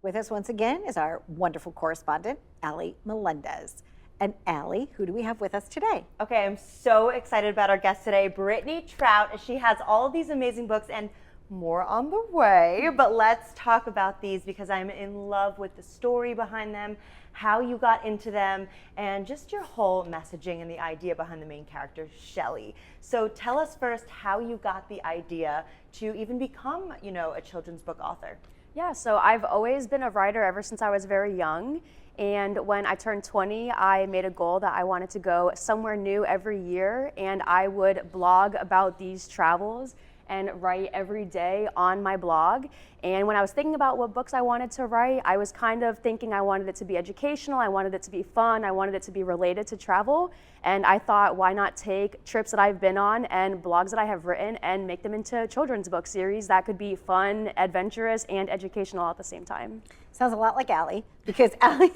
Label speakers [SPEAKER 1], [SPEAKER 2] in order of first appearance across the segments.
[SPEAKER 1] With us once again is our wonderful correspondent, Ally Melendez. And Ally, who do we have with us today?
[SPEAKER 2] Okay, I'm so excited about our guest today, Brittany Trout. She has all of these amazing books and more on the way, but let's talk about these because I'm in love with the story behind them, how you got into them, and just your whole messaging and the idea behind the main character, Shelly. So tell us first how you got the idea to even become, a children's book author.
[SPEAKER 3] Yeah, so I've always been a writer ever since I was very young. And when I turned 20, I made a goal that I wanted to go somewhere new every year, and I would blog about these travels and write every day on my blog. And when I was thinking about what books I wanted to write, I was kind of thinking I wanted it to be educational, I wanted it to be fun, I wanted it to be related to travel. And I thought, why not take trips that I've been on and blogs that I have written and make them into a children's book series that could be fun, adventurous, and educational at the same time.
[SPEAKER 1] Sounds a lot like Ally, because Ally,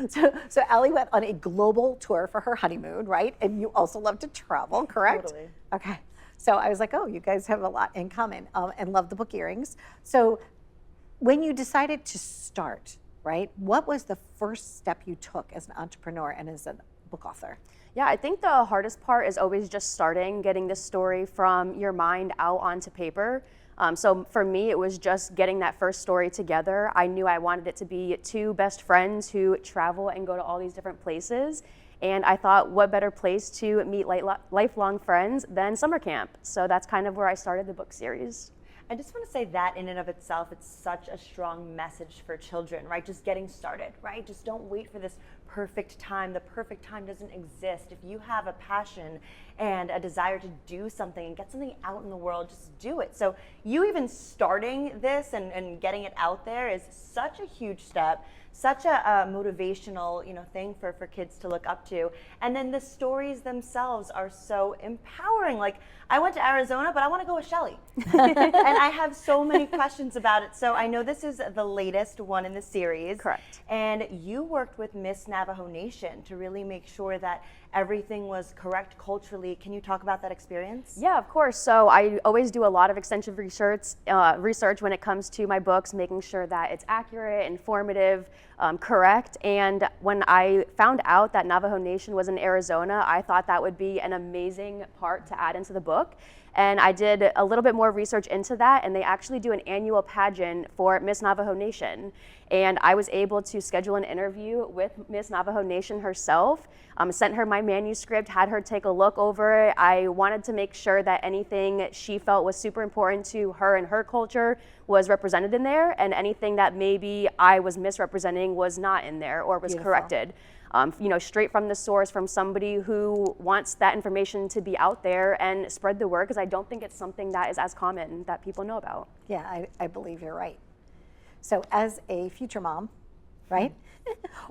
[SPEAKER 1] so Ally went on a global tour for her honeymoon, right? And you also love to travel, correct?
[SPEAKER 2] Totally.
[SPEAKER 1] Okay. So I was like, oh, you guys have a lot in common, and love the book earrings. So when you decided to start, right, what was the first step you took as an entrepreneur and as a book author?
[SPEAKER 3] Yeah, I think the hardest part is always just starting, getting the story from your mind out onto paper. So for me, it was just getting that first story together. I knew I wanted it to be two best friends who travel and go to all these different places. And I thought, what better place to meet lifelong friends than summer camp? So that's kind of where I started the book series.
[SPEAKER 2] I just want to say that in and of itself, it's such a strong message for children, right? Just getting started, right? Just don't wait for this perfect time. The perfect time doesn't exist. If you have a passion and a desire to do something and get something out in the world, just do it. So you even starting this and getting it out there is such a huge step, such a motivational, thing for kids to look up to. And then the stories themselves are so empowering. Like, I went to Arizona, but I want to go with Shelly. And I have so many questions about it. So I know this is the latest one in the series.
[SPEAKER 3] Correct.
[SPEAKER 2] And you worked with Miss Navajo Nation to really make sure that everything was correct culturally. Can you talk about that experience?
[SPEAKER 3] Yeah, of course. So I always do a lot of extensive research when it comes to my books, making sure that it's accurate, informative, correct. And when I found out that Navajo Nation was in Arizona, I thought that would be an amazing part to add into the book. And I did a little bit more research into that, and they actually do an annual pageant for Miss Navajo Nation. And I was able to schedule an interview with Miss Navajo Nation herself, sent her my manuscript, had her take a look over it. I wanted to make sure that anything she felt was super important to her and her culture was represented in there, and anything that maybe I was misrepresenting was not in there or was corrected. Straight from the source, from somebody who wants that information to be out there and spread the word, because I don't think it's something that is as common that people know about.
[SPEAKER 1] Yeah, I believe you're right. So as a future mom, right,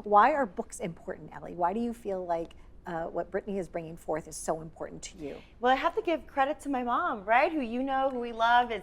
[SPEAKER 1] why are books important, Ally? Why do you feel like what Brittany is bringing forth is so important to you?
[SPEAKER 2] Well, I have to give credit to my mom, right, who who we love.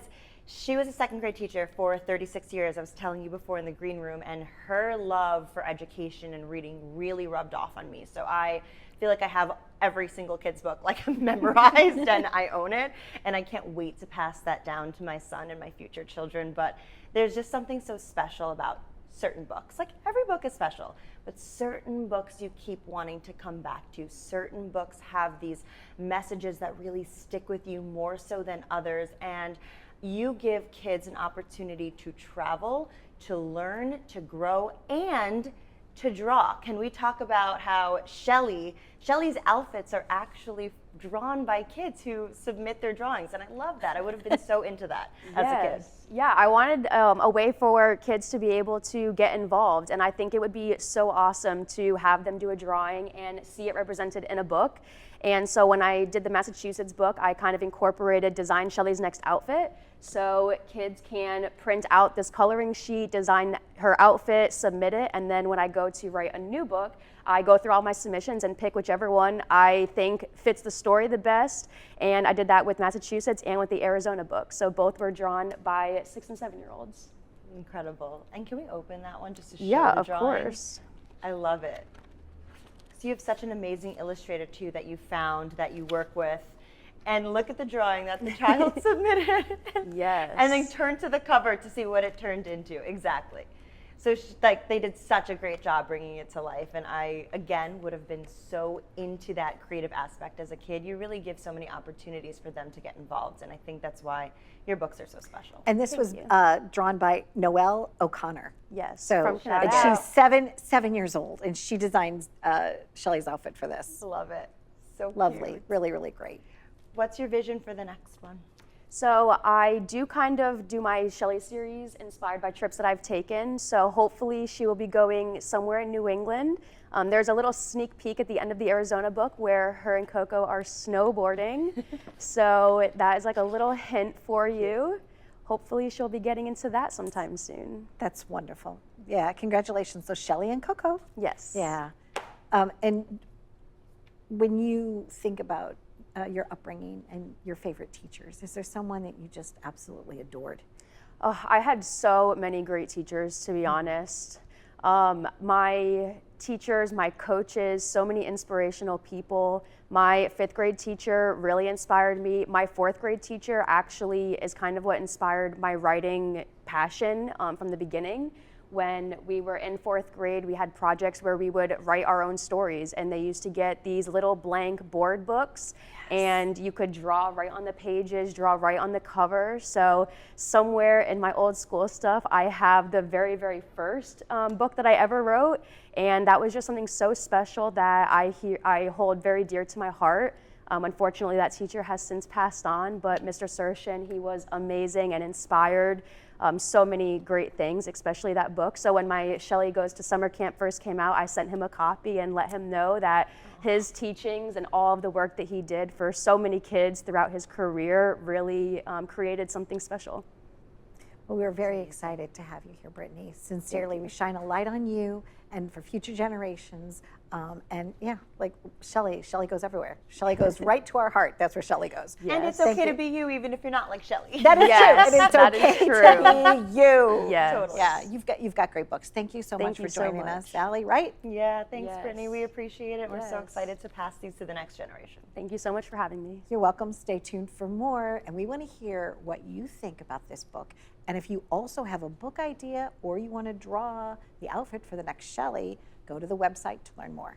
[SPEAKER 2] She was a second grade teacher for 36 years, I was telling you before in the green room, and her love for education and reading really rubbed off on me. So I feel like I have every single kid's book memorized and I own it, and I can't wait to pass that down to my son and my future children. But there's just something so special about certain books. Like, every book is special, but certain books you keep wanting to come back to. Certain books have these messages that really stick with you more so than others, and you give kids an opportunity to travel, to learn, to grow, and to draw. Can we talk about how Shelly's outfits are actually drawn by kids who submit their drawings? And I love that. I would have been so into that as a kid.
[SPEAKER 3] Yeah, I wanted a way for kids to be able to get involved, and I think it would be so awesome to have them do a drawing and see it represented in a book. And so when I did the Massachusetts book, I kind of incorporated Design Shelly's Next Outfit. So kids can print out this coloring sheet, design her outfit, submit it, and then when I go to write a new book, I go through all my submissions and pick whichever one I think fits the story the best. And I did that with Massachusetts and with the Arizona book. So both were drawn by 6 and 7-year-olds.
[SPEAKER 2] Incredible. And can we open that one just to show
[SPEAKER 3] the
[SPEAKER 2] drawing?
[SPEAKER 3] Yeah, of course.
[SPEAKER 2] I love it. So you have such an amazing illustrator too that you found, that you work with. And look at the drawing that the child submitted.
[SPEAKER 3] Yes.
[SPEAKER 2] And then turn to the cover to see what it turned into. Exactly. So like they did such a great job bringing it to life, and I again would have been so into that creative aspect as a kid. You really give so many opportunities for them to get involved, and I think that's why your books are so special.
[SPEAKER 1] And this was drawn by Noelle O'Connor.
[SPEAKER 3] Yes,
[SPEAKER 1] So
[SPEAKER 3] from
[SPEAKER 1] and
[SPEAKER 3] Shoutout.
[SPEAKER 1] she's 7 years old, and she designed Shelley's outfit for this.
[SPEAKER 2] Love it. So
[SPEAKER 1] Lovely,
[SPEAKER 2] cute.
[SPEAKER 1] really, really great.
[SPEAKER 2] What's your vision for the next one?
[SPEAKER 3] So I do kind of do my Shelley series inspired by trips that I've taken. So hopefully she will be going somewhere in New England. There's a little sneak peek at the end of the Arizona book where her and Coco are snowboarding. So that is like a little hint for you. Hopefully she'll be getting into that sometime soon.
[SPEAKER 1] That's wonderful. Yeah, congratulations. So Shelley and Coco.
[SPEAKER 3] Yes.
[SPEAKER 1] Yeah. And when you think about your upbringing and your favorite teachers, is there someone that you just absolutely adored?
[SPEAKER 3] Oh, I had so many great teachers, to be honest. My teachers, my coaches, so many inspirational people. My 5th grade teacher really inspired me. My 4th grade teacher actually is kind of what inspired my writing passion from the beginning. When we were in 4th grade, we had projects where we would write our own stories, and they used to get these little blank board books, and you could draw right on the pages, draw right on the cover. So somewhere in my old school stuff, I have the very, very first book that I ever wrote, and that was just something so special that I hold very dear to my heart. Unfortunately, that teacher has since passed on, but Mr. Sershin, he was amazing and inspired so many great things, especially that book. So when my Shelley Goes to Summer Camp first came out, I sent him a copy and let him know that his teachings and all of the work that he did for so many kids throughout his career really created something special.
[SPEAKER 1] Well, we're very excited to have you here, Brittany. Sincerely, we shine a light on you and for future generations. And yeah, like Shelley goes everywhere. Shelley goes right to our heart. That's where Shelley goes.
[SPEAKER 2] And it's okay to be you, even if you're not like Shelley.
[SPEAKER 1] That is
[SPEAKER 3] Yes,
[SPEAKER 1] true. And it's
[SPEAKER 3] that is
[SPEAKER 1] okay
[SPEAKER 3] true.
[SPEAKER 1] to be you.
[SPEAKER 3] Yes.
[SPEAKER 2] Totally.
[SPEAKER 1] Yeah, you've got great books. Thank you so
[SPEAKER 3] Thank
[SPEAKER 1] much
[SPEAKER 3] you
[SPEAKER 1] for
[SPEAKER 3] so
[SPEAKER 1] joining
[SPEAKER 3] much.
[SPEAKER 1] us, Ally. Right?
[SPEAKER 2] Yeah, thanks,
[SPEAKER 3] Yes.
[SPEAKER 2] Brittany. We appreciate it. We're so
[SPEAKER 3] Yes.
[SPEAKER 2] excited to pass these to the next generation.
[SPEAKER 3] Thank you so much for having me.
[SPEAKER 1] You're welcome. Stay tuned for more. And we want to hear what you think about this book. And if you also have a book idea or you want to draw the outfit for the next Shelley, go to the website to learn more.